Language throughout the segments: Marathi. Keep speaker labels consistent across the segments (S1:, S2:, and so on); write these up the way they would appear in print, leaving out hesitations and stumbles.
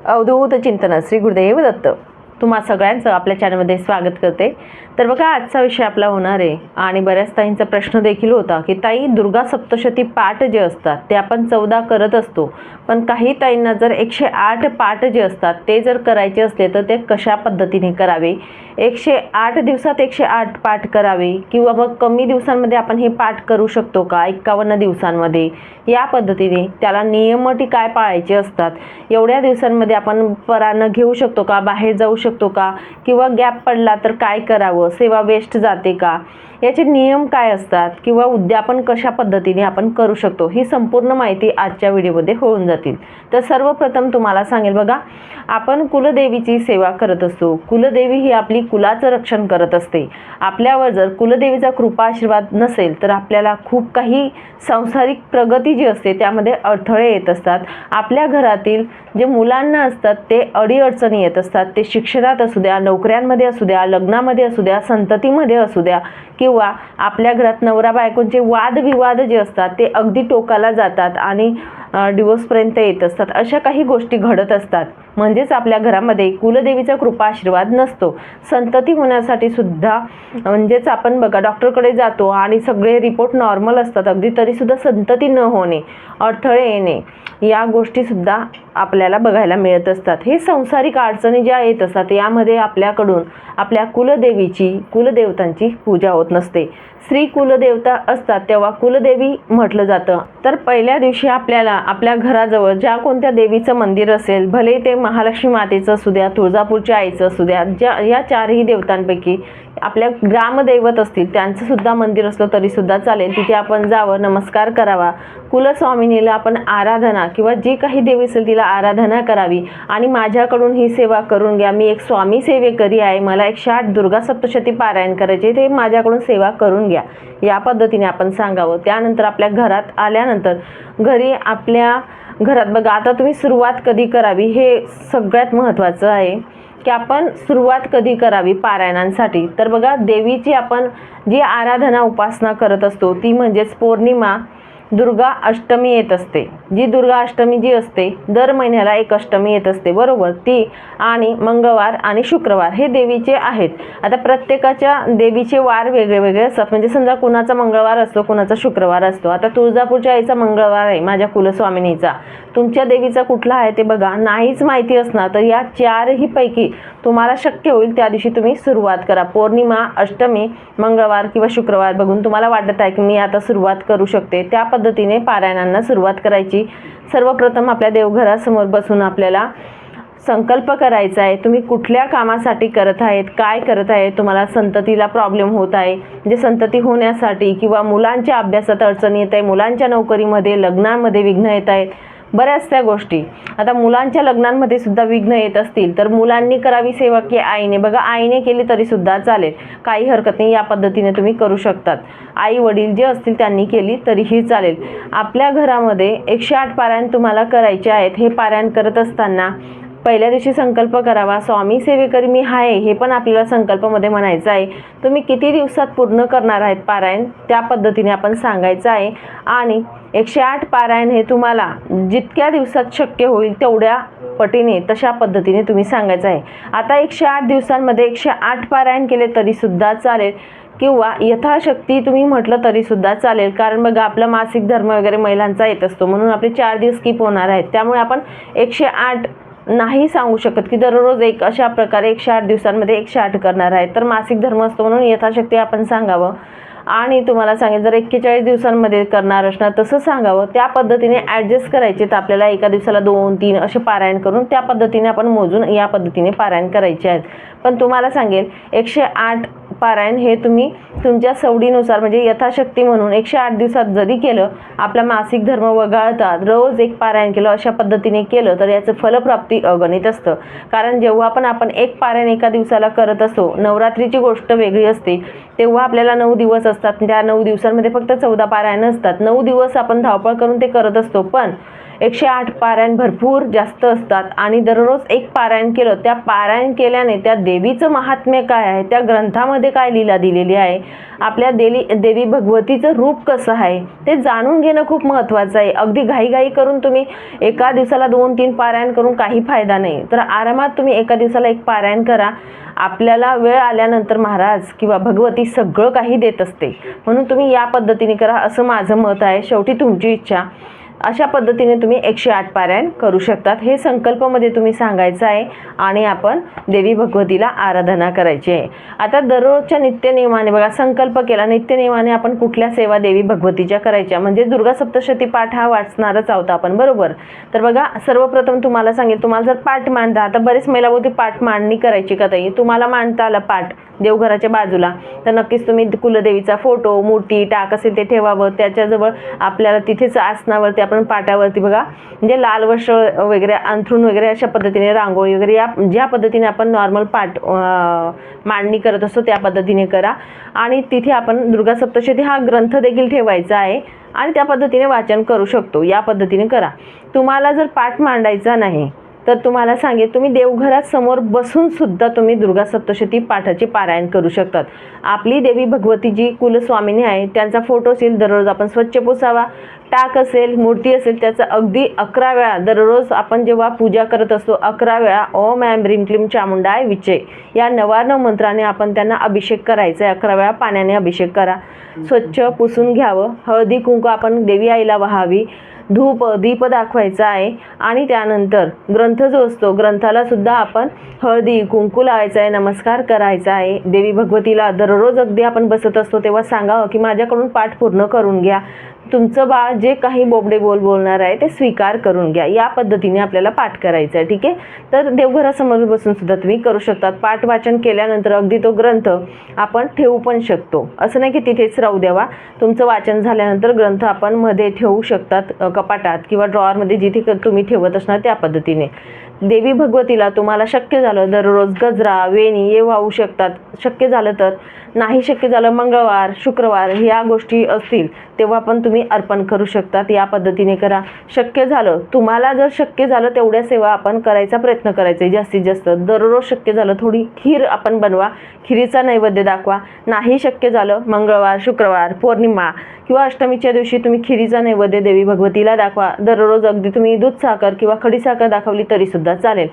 S1: अवधूत चिंतन श्री गुरुदेव दत्त तुम्हा सगळ्यांचं आपल्या चॅनलमध्ये स्वागत करते। तर बघा, आजचा विषय आपला होणार आहे आणि बऱ्याच ताईंचा प्रश्न देखील होता की ताई, दुर्गा सप्तशती पाठ जे असतात ते आपण 14 करत असतो, पण काही ताईंना जर 108 पाठ जे असतात ते जर करायचे असले तर ते कशा पद्धतीने करावे, 108 दिवसात 108 पाठ करावे किंवा मग कमी दिवसांमध्ये आपण हे पाठ करू शकतो का, 51 दिवसांमध्ये, या पद्धतीने त्याला नियमअटी काय पाळायचे असतात, एवढ्या दिवसांमध्ये आपण परान्न घेऊ शकतो का, बाहेर जाऊ शकतो का, किंवा गॅप पडला तर काय करावं, सेवा वेस्ट जाते का, याचे नियम काय असतात किंवा उद्यापन कशा पद्धतीने आपण करू शकतो, ही संपूर्ण माहिती आजच्या व्हिडिओमध्ये होऊन जातील। तर सर्वप्रथम तुम्हाला सांगेल, बघा, आपण कुलदेवीची सेवा करत असतो। कुलदेवी ही आपली कुलाचं रक्षण करत असते। आपल्यावर जर कुलदेवीचा कृपा आशीर्वाद नसेल तर आपल्याला खूप काही सांसारिक प्रगती जी असते त्यामध्ये अडथळे येत असतात। आपल्या घरातील जे मुलांना असतात ते अडीअडचणी येत असतात, ते शिक्षणात असू द्या, नोकऱ्यांमध्ये असू द्या, लग्नामध्ये असू द्या, संततीमध्ये असू द्या, किंवा आपल्या घरात नवरा बायकोंचे वादविवाद जे असतात ते अगदी टोकाला जातात आणि डिवोर्सपर्यंत येत असतात। अशा काही गोष्टी घडत असतात, म्हणजेच आपल्या घरामध्ये कुलदेवीचा कृपा आशीर्वाद नसतो। संतती होण्यासाठी सुद्धा म्हणजेच आपण बघा, डॉक्टरकडे जातो आणि सगळे रिपोर्ट नॉर्मल असतात अगदी, तरीसुद्धा संतती न होणे, अडथळे येणे, या गोष्टी सुद्धा आपल्याला बघायला मिळत असतात। हे सांसारिक अडचणी ज्या येत असतात यामध्ये आपल्याकडून आपल्या कुलदेवतांची पूजा होत नसते। श्री कुलदेवता असतात तेव्हा कुलदेवी म्हटलं जातं। तर पहिल्या दिवशी आपल्याला आपल्या घराजवळ ज्या कोणत्या देवीचं मंदिर असेल, भले ते महालक्ष्मी मातेचं असू द्या, तुळजापूरच्या आईचं असू द्या, या चारही देवतांपैकी आपल्या ग्रामदैवत असतील त्यांचं सुद्धा मंदिर असलं तरी सुद्धा चालेल, तिथे आपण जावं, नमस्कार करावा, कुलस्वामिनीला आपण आराधना किंवा जी काही देवी असेल तिला आराधना करावी आणि माझ्याकडून ही सेवा करून घ्या, मी एक स्वामी सेवेकरी आहे, मला 108 दुर्गा सप्तशती पारायण करायचे, ते माझ्याकडून सेवा करून घ्या, या पद्धतीने आपण सांगावं। त्यानंतर आपल्या घरात आल्यानंतर घरी आपल्या घरात बघा, आता तुम्ही सुरुवात कधी करावी हे सगळ्यात महत्त्वाचं आहे की आपण सुरुवात कधी करावी पारायणांसाठी। तर बघा, देवीची आपण जी आराधना उपासना करत असतो ती म्हणजेच पौर्णिमा, दुर्गा अष्टमी येत असते, जी दुर्गा अष्टमी जी असते दर महिन्याला एक अष्टमी येत असते, बरोबर, ती आणि मंगळवार आणि शुक्रवार हे देवीचे आहेत। आता प्रत्येकाच्या देवीचे वार वेगळे वेगळे असतात, म्हणजे समजा कुणाचा मंगळवार असतो, कुणाचा शुक्रवार असतो। आता तुळजापूरच्या आईचा मंगळवार आहे, माझ्या कुलस्वामिनीचा, तुमच्या देवीचा कुठला आहे ते बघा, नाहीच माहिती असणार तर या चारही पैकी तुम्हाला शक्य होईल त्या दिवशी तुम्ही सुरुवात करा। पौर्णिमा, अष्टमी, मंगळवार किंवा शुक्रवार बघून तुम्हाला वाटत आहे की मी आता सुरुवात करू शकते, त्या पद्धतीने पारायणांना सुरुवात करायची। सर्वप्रथम आपल्या देवघरासमोर बसून आपल्याला संकल्प करायचा आहे, तुम्ही कुठल्या कामासाठी करत आहेत, काय करत आहे, तुम्हाला संततीला प्रॉब्लेम होत आहे, म्हणजे संतती होण्यासाठी, किंवा मुलांच्या अभ्यासात अडचणी येत आहे, मुलांच्या नोकरीमध्ये, लग्नामध्ये विघ्न येत आहेत, बऱ्याच त्या गोष्टी। आता मुलांच्या लग्नांमध्ये सुद्धा विघ्न येत असतील तर मुलांनी करावी सेवा की आईने, बघा, आईने केली तरी सुद्धा चालेल, काही हरकत नाही, या पद्धतीने तुम्ही करू शकतात। आई वडील जे असतील त्यांनी केली तरीही चालेल। आपल्या घरामध्ये 108 पारायण तुम्हाला करायचे आहेत। हे पारायण करत असताना पहिल्या दिवशी संकल्प करावा, स्वामी सेवेकरी मी आहे, हे पण आपल्याला संकल्पामध्ये म्हणायचं आहे। तुम्ही किती दिवसात पूर्ण करणार आहेत पारायण त्या पद्धतीने आपण सांगायचं आहे आणि 108 पारायण हे तुम्हाला जितक्या दिवसात शक्य होईल तेवढ्या पटीने तशा पद्धतीने तुम्ही सांगायचं आहे। आता 108 दिवसांमध्ये 108 पारायण केले तरी सुद्धा चालेल किंवा यथाशक्ती तुम्ही म्हटलं तरी सुद्धा चालेल, कारण बघा आपला मासिक धर्म वगैरे महिलांचा येत असतो, म्हणून आपले 4 दिवस स्किप होणार आहेत, त्यामुळे आपण 108 नाही सांगू शकत की दररोज एक अशा प्रकारे 108 दिवसांमध्ये 108 करणार आहे, तर मासिक धर्म असतो म्हणून यथाशक्ती आपण सांगावं। आणि तुम्हाला सांगेल जर 41 दिवसांमध्ये करणार असणार तसं सांगावं, त्या पद्धतीने ॲडजस्ट करायचे। तर आपल्याला एका दिवसाला 2-3 असे पारायण करून त्या पद्धतीने आपण मोजून या पद्धतीने पारायण करायचे आहेत। पण तुम्हाला सांगेल 108 पारायण हे तुम्ही तुमच्या सवडीनुसार म्हणजे यथाशक्ती म्हणून 108 दिवसात जरी केलं, आपला मासिक धर्म वगळता रोज एक पारायण केलं, अशा पद्धतीने केलं तर याचं फलप्राप्ती अगणित असतं। कारण जेव्हा पण आपण एक पारायण एका दिवसाला करत असतो, नवरात्रीची गोष्ट वेगळी असते, तेव्हा आपल्याला 9 दिवस असतात, त्या 9 दिवसांमध्ये फक्त 14 पारायण असतात, 9 दिवस आपण धावपळ करून ते करत असतो। पण 108 पारायण भरपूर जास्त असतात आणि दररोज एक पारायण केलं, त्या पारायण केल्याने त्या देवीचं महात्म्य काय आहे, त्या ग्रंथामध्ये काय लीला दिलेली आहे, आपल्या देवी भगवतीचं रूप कसं आहे ते जाणून घेणं खूप महत्त्वाचं आहे. अगदी घाईघाई करून तुम्ही एका दिवसाला 2-3 पारायण करून काही फायदा नाही. तर आरामात तुम्ही एका दिवसाला एक पारायण करा. आपल्याला वेळ आल्यानंतर महाराज किंवा भगवती सगळं काही देत असते, म्हणून तुम्ही या पद्धतीने करा असं माझं मत आहे. शेवटी तुमची इच्छा. अशा पद्धतीने तुम्ही 108 पारायण करू शकतात. हे संकल्पमध्ये तुम्ही सांगायचं आहे आणि आपण देवी भगवतीला आराधना करायची आहे. आता दररोजच्या नित्यनियमाने बघा, संकल्प केला, नित्यनियमाने आपण कुठल्या सेवा देवी भगवतीच्या करायच्या, म्हणजे दुर्गा सप्तशती पाठ हा वाचणारच आहोत आपण, बरोबर. तर बघा, सर्वप्रथम तुम्हाला सांगेल, तुम्हाला जर पाठ मांडता, आता बरेच महिलाभोवती पाठ मांडणी करायची का ताई, तुम्हाला मांडता आला पाठ देवघराच्या बाजूला, तर नक्कीच तुम्ही कुलदेवीचा फोटो, मूर्ती, टाक असेल ते ठेवावं. त्याच्याजवळ आपल्याला तिथेच आसनावरती आपण पाटावरती बघा, म्हणजे लाल वस्त्र वगैरे अंथरूण वगैरे अशा पद्धतीने रांगोळी वगैरे या ज्या पद्धतीने आपण नॉर्मल पाठ मांडणी करत असतो त्या पद्धतीने करा. आणि तिथे आपण दुर्गा सप्तशती हा ग्रंथ देखील ठेवायचा आहे आणि त्या पद्धतीने वाचन करू शकतो. या पद्धतीने करा. तुम्हाला जर पाठ मांडायचा नाही तर तुम्हाला सांगेल, तुम्ही देवघरात समोर बसून सुद्धा तुम्ही दुर्गा सप्तशती पाठाचे पारायण करू शकतात. आपली देवी भगवती जी कुलस्वामिनी आहे त्यांचा फोटो असेल दररोज आपण स्वच्छ पुसावा. टाक असेल, मूर्ती असेल, त्याचा अगदी 11 वेळा दररोज आपण जेव्हा पूजा करत असतो 11 वेळा ओम ऐं ह्रीं क्लीं चामुंडाय विचे या नवार्णव मंत्राने आपण त्यांना अभिषेक करायचा आहे. 11 वेळा पाण्याने अभिषेक करा. स्वच्छ पुसून घ्यावं. हळदी कुंकू आपण देवी आईला वाहावी. धूप दीप दाखवायचा आहे आणि त्यानंतर ग्रंथ जो असतो ग्रंथाला सुद्धा आपण हळदी कुंकू लावायचा आहे, नमस्कार करायचा आहे. देवी भगवतीला दररोज अगदी आपण बसत असतो तेव्हा सांगावं की माझ्याकडून पाठ पूर्ण करून घ्या. तुमचं बाळ जे काही बोबडे बोलणार आहे ते स्वीकार करून घ्या. या पद्धतीने आपल्याला पाठ करायचा आहे. ठीक आहे. तर देवघरासमोर बसून सुद्धा तुम्ही करू शकतात. पाठ वाचन केल्यानंतर अगदी तो ग्रंथ आपण ठेवू पण शकतो. असं नाही की तिथेच राहू द्यावा. तुमचं वाचन झाल्यानंतर ग्रंथ आपण मध्ये ठेवू शकतात, कपाटात किंवा ड्रॉवरमध्ये जिथे तुम्ही ठेवत असणार त्या पद्धतीने. देवी भगवतीला तुम्हाला शक्य झालं दररोज गजरा, वेणी हे वाहू शकतात. शक्य झालं तर, नाही शक्य झालं मंगळवार, शुक्रवार ह्या गोष्टी असतील तेव्हा पण तुम्ही अर्पण करू शकतात. या पद्धतीने करा. शक्य झालं, तुम्हाला जर शक्य झालं तेवढ्या सेवा आपण करायचा प्रयत्न करायचा जास्तीत जास्त. दररोज शक्य झालं थोडी खीर आपण बनवा, खिरीचा नैवेद्य दाखवा. नाही शक्य झालं मंगळवार, शुक्रवार, पौर्णिमा किंवा अष्टमीच्या दिवशी तुम्ही खिरीचा नैवेद्य देवी भगवतीला दाखवा. दररोज अगदी तुम्ही दूध साखर किंवा खडी साखर दाखवली तरी सुद्धा चालेल.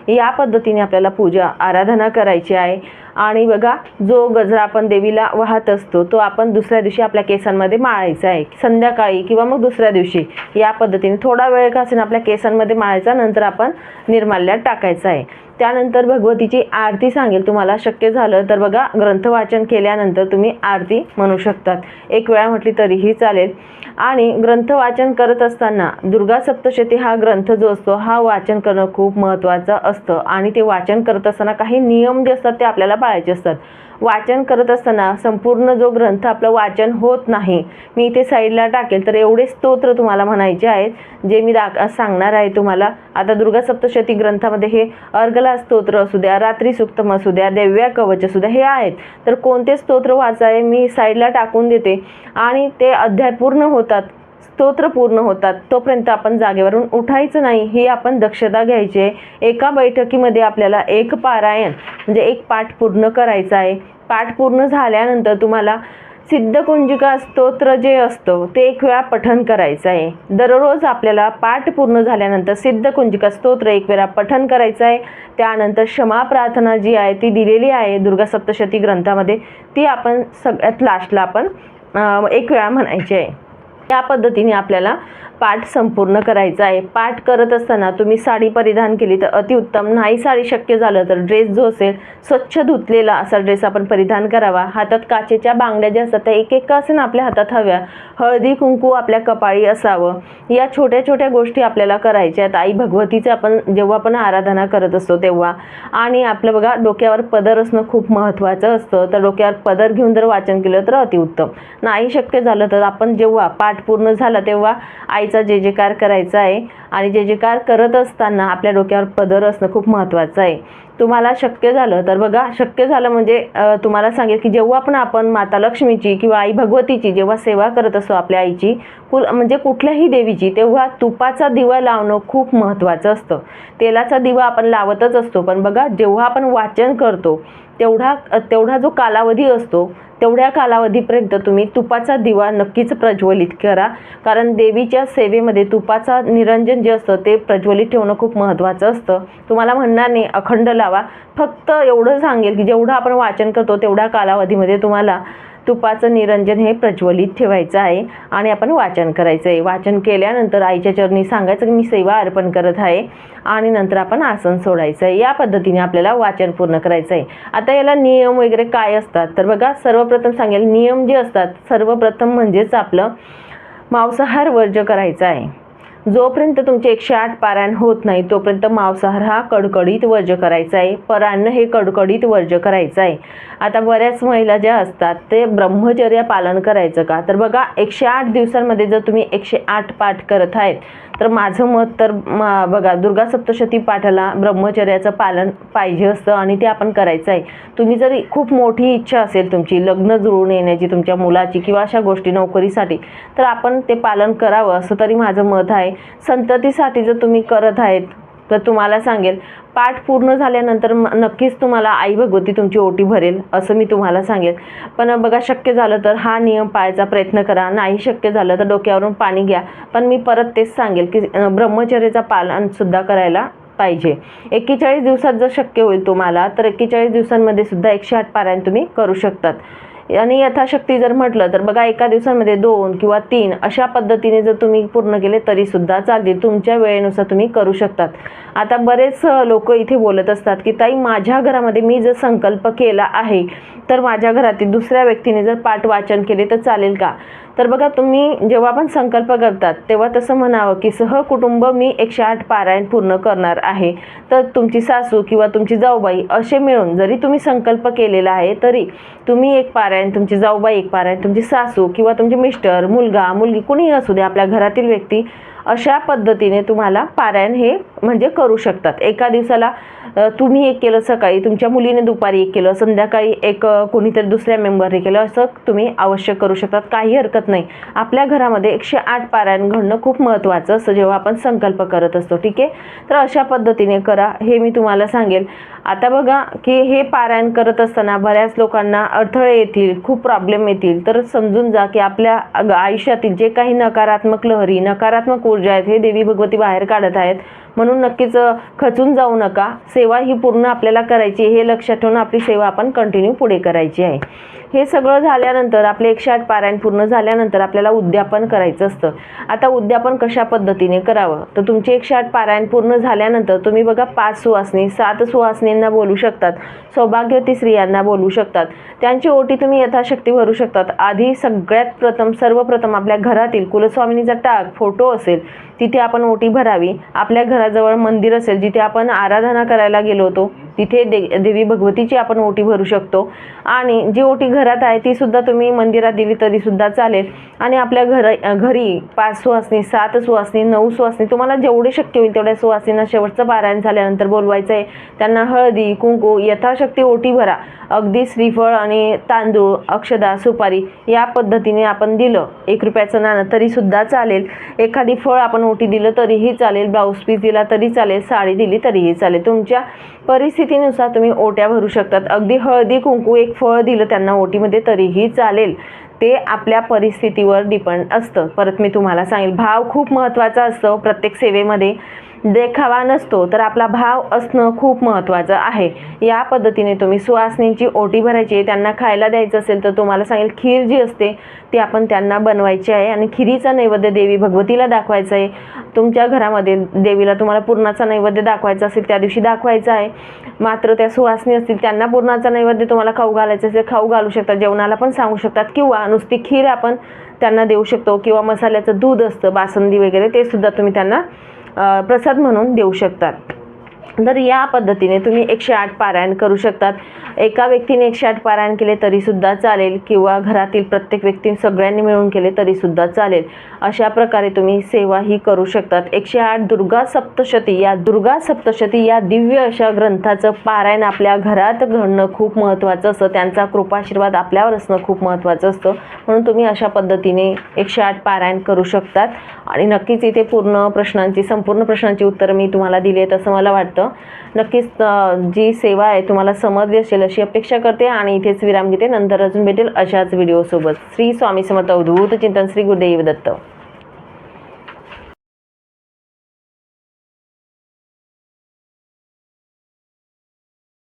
S1: या पद्धतीने आपल्याला पूजा आराधना करायची आहे. आणि बघा, जो गजरा आपण देवीला वाहत असतो तो आपण दुसऱ्या दिवशी आपल्या केसांमध्ये माळायचा आहे, संध्याकाळी किंवा मग दुसऱ्या दिवशी. या पद्धतीने थोडा वेळ का असेल आपल्या केसांमध्ये माळायचा, नंतर आपण निर्माल्यात टाकायचा आहे. त्यानंतर भगवतीची आरती सांगेल तुम्हाला. शक्य झालं तर बघा, ग्रंथ वाचन केल्यानंतर तुम्ही आरती म्हणू शकतात. एक वेळा म्हटली तरीही चालेल. आणि ग्रंथ वाचन करत असताना दुर्गा सप्तशती हा ग्रंथ जो असतो हा वाचन करणं खूप महत्त्वाचं असतं. आणि ते वाचन करत असताना काही नियम जे असतात ते आपल्याला पाळायचे असतात. वाचन करत असताना संपूर्ण जो ग्रंथ आपलं वाचन होत नाही, मी इथे साईडला टाकेल, तर एवढे स्तोत्र तुम्हाला म्हणायचे आहेत जे मी सांगणार आहे तुम्हाला. आता दुर्गा सप्तशती ग्रंथामध्ये हे अर्गला स्तोत्र असू द्या, रात्री सूक्तम असू द्या, दिव्या कवच असू द्या, हे आहेत. तर कोणते स्तोत्र वाचाय मी साईडला टाकून देते आणि ते अध्याय पूर्ण होतात, स्तोत्र पूर्ण होतात तोपर्यंत आपण जागेवरून उठायचं नाही, ही आपण दक्षता घ्यायची आहे. एका बैठकीमध्ये आपल्याला एक पारायण म्हणजे एक पाठ पूर्ण करायचा आहे. पाठ पूर्ण झाल्यानंतर तुम्हाला सिद्धकुंजिका स्तोत्र जे असतं ते एक वेळा पठण करायचं आहे. दररोज आपल्याला पाठ पूर्ण झाल्यानंतर सिद्धकुंजिका स्तोत्र एक वेळा पठण करायचं आहे. त्यानंतर क्षमा प्रार्थना जी आहे ती दिलेली आहे दुर्गा सप्तशती ग्रंथामध्ये, ती आपण सगळ्यात लास्टला आपण एक वेळा म्हणायची आहे. या पद्धतीने आपल्याला पाठ संपूर्ण करायचा आहे. पाठ करत असताना तुम्ही साडी परिधान केली तर अतिउत्तम. नाही साडी शक्य झालं तर ड्रेस जो असेल स्वच्छ धुतलेला असा ड्रेस आपण परिधान करावा. हातात काचेच्या बांगड्या ज्या असतात त्या एक एक असेल आपल्या हातात हव्या. हळदी कुंकू आपल्या कपाळी असावं. या छोट्या छोट्या गोष्टी आपल्याला करायच्या आहेत. आई भगवतीचं आपण जेव्हा आपण आराधना करत असतो तेव्हा. आणि आपलं बघा, डोक्यावर पदर असणं खूप महत्त्वाचं असतं. तर डोक्यावर पदर घेऊन जर वाचन केलं तर अतिउत्तम. नाही शक्य झालं तर आपण जेव्हा पाठ पूर्ण झाला तेव्हा आईचा जय जयकार करायचा आहे. आणि जय जयकार करत असताना आपल्या डोक्यावर पदर असणं खूप महत्त्वाचं आहे. तुम्हाला शक्य झालं तर बघा, शक्य झालं म्हणजे तुम्हाला सांगेल की जेव्हा पण आपण माता लक्ष्मीची किंवा आई भगवतीची जेव्हा सेवा करत असतो आपल्या आईची म्हणजे कुठल्याही देवीची, तेव्हा तुपाचा दिवा लावणं खूप महत्त्वाचं असतं. तेलाचा दिवा आपण लावतच असतो, पण बघा जेव्हा आपण वाचन करतो तेवढा जो कालावधी असतो तेवढ्या कालावधीपर्यंत तुम्ही तुपाचा दिवा नक्कीच प्रज्वलित करा. कारण देवीच्या सेवेमध्ये तुपाचा निरंजन जे असतं ते प्रज्वलित ठेवणं खूप महत्त्वाचं असतं. तुम्हाला म्हणणार नाही अखंड लावा, फक्त एवढं सांगेल की जेवढं आपण वाचन करतो तेवढ्या कालावधीमध्ये तुम्हाला तुपाचं निरंजन हे प्रज्वलित ठेवायचं आहे आणि आपण वाचन करायचं आहे. वाचन केल्यानंतर आईच्या चरणी सांगायचं की मी सेवा अर्पण करत आहे आणि नंतर आपण आसन सोडायचं आहे. या पद्धतीने आपल्याला वाचन पूर्ण करायचं आहे. आता याला नियम वगैरे काय असतात तर बघा, सर्वप्रथम सांगेल नियम जे असतात, सर्वप्रथम म्हणजेच आपलं मांसाहार वर्ज्य करायचा आहे. जोपर्यंत तुमचे 108 पारायण होत नाही तोपर्यंत मांसाहार हा कडकडीत वर्ज्य करायचा आहे. परान्न हे कडकडीत वर्ज्य करायचं आहे. आता बऱ्याच महिला ज्या असतात ते ब्रह्मचर्य पालन करायचं का तर बघा, 108 दिवसांमध्ये जर तुम्ही 108 पाठ करत आहेत तर माझं मत तर बघा, दुर्गा सप्तशती पाठाला ब्रह्मचर्याचं पालन पाहिजे असतं आणि ते आपण करायचं आहे. तुम्ही जरी खूप मोठी इच्छा असेल तुमची लग्न जुळून येण्याची, तुमच्या मुलाची किंवा अशा गोष्टी नोकरीसाठी, तर आपण ते पालन करावं असं तरी माझं मत आहे. संततीसाठी जर तुम्ही करत आहेत तर तुम्हाला सांगेल पाठ पूर्ण झाल्यानंतर नक्कीच तुम्हाला आई भगवती तुमची ओटी भरेल असं मी तुम्हाला सांगेल. पण बघा, शक्य झालं तर हा नियम पाळायचा प्रयत्न करा. नाही शक्य झालं तर डोक्यावरून पाणी घ्या. पण मी परत तेच सांगेल की ब्रह्मचर्याचं पालन सुद्धा करायला पाहिजे. 41 दिवसात जर शक्य होईल तुम्हाला तर 41 दिवसांमध्ये सुद्धा 108 पारायण तुम्ही करू शकतात. आणि यथाशक्ती जर म्हटलं तर बघा, एका दिवसामध्ये 2 किंवा 3 अशा पद्धतीने जर तुम्ही पूर्ण केले तरी सुद्धा चालतील. तुमच्या वेळेनुसार तुम्ही करू शकतात. आता बरेच लोक इथे बोलत असतात की ताई, माझ्या घरामध्ये मी जर संकल्प केला आहे तर माझ्या घरातील दुसऱ्या व्यक्तीने जर पाठ वाचन केले तर चालेल का? तर बघा, तुम्ही जेव्हा पण संकल्प करतात तेव्हा तसं म्हणावं की सहकुटुंब मी 108 पारायण पूर्ण करणार आहे. तर तुमची सासू किंवा तुमची जाऊबाई असे मिळून जरी तुम्ही संकल्प केलेला आहे तरी तुम्ही एक पारायण, तुमची जाऊबाई एक पारायण, तुमची सासू किंवा तुमचे मिस्टर, मुलगा, मुलगी कुणीही असू दे, आपल्या घरातील व्यक्ती अशा पद्धतीने तुम्हाला पारायण हे म्हणजे करू शकतात. एका दिवसाला तुम्ही एक केलं, सकाळी तुमच्या मुलीने दुपारी एक केलं, संध्याकाळी एक कोणीतरी दुसऱ्या मेंबरने केलं, असं तुम्ही अवश्य करू शकतात. काही हरकत नाही. आपल्या घरामध्ये 108 पारायण घडणं खूप महत्त्वाचं असं जेव्हा आपण संकल्प करत असतो. ठीक आहे, तर अशा पद्धतीने करा हे मी तुम्हाला सांगेल. आता बघा की हे पारायण करत असताना बऱ्याच लोकांना अडथळे येतील, खूप प्रॉब्लेम येतील, तर समजून जा की आपल्या आयुष्यातील जे काही नकारात्मक लहरी, नकारात्मक ऊर्जा आहेत हे देवी भगवती बाहेर काढत आहेत. म्हणून नक्कीच खचून जाऊ नका. सेवा ही पूर्ण आपल्याला करायची, हे लक्षात ठेवून आपली सेवा आपण कंटिन्यू पुढे करायची आहे. हे सगळं झाल्यानंतर आपले 108 पारायण पूर्ण झाल्यानंतर आपल्याला उद्यापन करायचं असतं. आता उद्यापन कशा पद्धतीने करावं तर तुमचे 108 पारायण पूर्ण झाल्यानंतर तुम्ही बघा 5 सुवासिनी, 7 सुवासिनींना बोलू शकतात, सौभाग्यवती स्त्रियांना बोलू शकतात, त्यांची ओटी तुम्ही यथाशक्ती भरू शकतात. आधी सर्वप्रथम आपल्या घरातील कुलस्वामिनीचा टाक फोटो असेल तिथे आपण ओटी भरावी. आपल्या घराजवळ मंदिर असेल जिथे आपण आराधना करायला गेलो होतो तिथे देवी भगवतीची आपण ओटी भरू शकतो. आणि जी ओटी घरात आहे ती सुद्धा तुम्ही मंदिरात दिली तरी सुद्धा चालेल. आणि आपल्या घरी 5 सुवासिनी, 7 सुवासिनी, 9 सुवासिनी, तुम्हाला जेवढे शक्य होईल तेवढ्या सुवासिनींना शेवटचं पारायण झाल्यानंतर बोलवायचं आहे. त्यांना हळदी कुंकू यथाशक्ती ओटी भरा. अगदी श्रीफळ आणि तांदूळ, अक्षदा, सुपारी या पद्धतीने आपण दिलं, 1 रुपयाचं नाणं तरी सुद्धा चालेल. एखादी फळ आपण ओटी दिलं तरीही चालेल, ब्लाऊज पीस दिला तरी चालेल, साडी दिली तरीही चालेल. तुमच्या परिस्थितीनुसार तुम्ही ओट्या भरू शकतात. अगदी हळदी कुंकू, एक फळ दिलं त्यांना ओटीमध्ये तरीही चालेल. ते आपल्या परिस्थितीवर डिपेंड असतं. परत मी तुम्हाला सांगेल, भाव खूप महत्त्वाचा असतो प्रत्येक सेवेमध्ये. देखावा नसतो तर आपला भाव असणं खूप महत्त्वाचं आहे. या पद्धतीने तुम्ही सुवासिनींची ओटी भरायची. त्यांना खायला द्यायचं असेल तर तुम्हाला सांगेल, खीर जी असते ती आपण त्यांना बनवायची आहे आणि खिरीचा नैवेद्य देवी भगवतीला दाखवायचा आहे. तुमच्या घरामध्ये देवीला तुम्हाला पुरणाचा नैवेद्य दाखवायचा असेल त्या दिवशी दाखवायचा आहे. मात्र त्या सुवासिनी असतील त्यांना पुरणाचा नैवेद्य तुम्हाला खाऊ घालायचं असेल खाऊ घालू शकतात, जेवणाला पण सांगू शकतात, किंवा नुसती खीर आपण त्यांना देऊ शकतो, किंवा मसाल्याचं दूध असतं बासुंदी वगैरे ते सुद्धा तुम्ही त्यांना प्रसाद म्हणून देऊ शकतात. तर या पद्धतीने तुम्ही 108 पारायण करू शकतात. एका व्यक्तीने 108 पारायण केले तरीसुद्धा चालेल किंवा घरातील प्रत्येक व्यक्ती सगळ्यांनी मिळून केले तरीसुद्धा चालेल. अशा प्रकारे तुम्ही सेवाही करू शकतात. 108 दुर्गा सप्तशती या दिव्य अशा ग्रंथाचं पारायण आपल्या घरात घडणं खूप महत्त्वाचं असतं. त्यांचा कृपाशीर्वाद आपल्यावर असणं खूप महत्त्वाचं असतं. म्हणून तुम्ही अशा पद्धतीने 108 पारायण करू शकतात. आणि नक्कीच इथे संपूर्ण प्रश्नांची उत्तरं मी तुम्हाला दिली आहेत असं मला वाटतं. नक्कीच जी सेवा आहे तुम्हाला समजली असेल अशी अपेक्षा करते आणि इथेच विराम घेते. नंतर अजून भेटेल अशाच व्हिडिओसोबत. श्री स्वामी समर्थ अवधूत चिंतन. श्री गुरुदेव दत्त.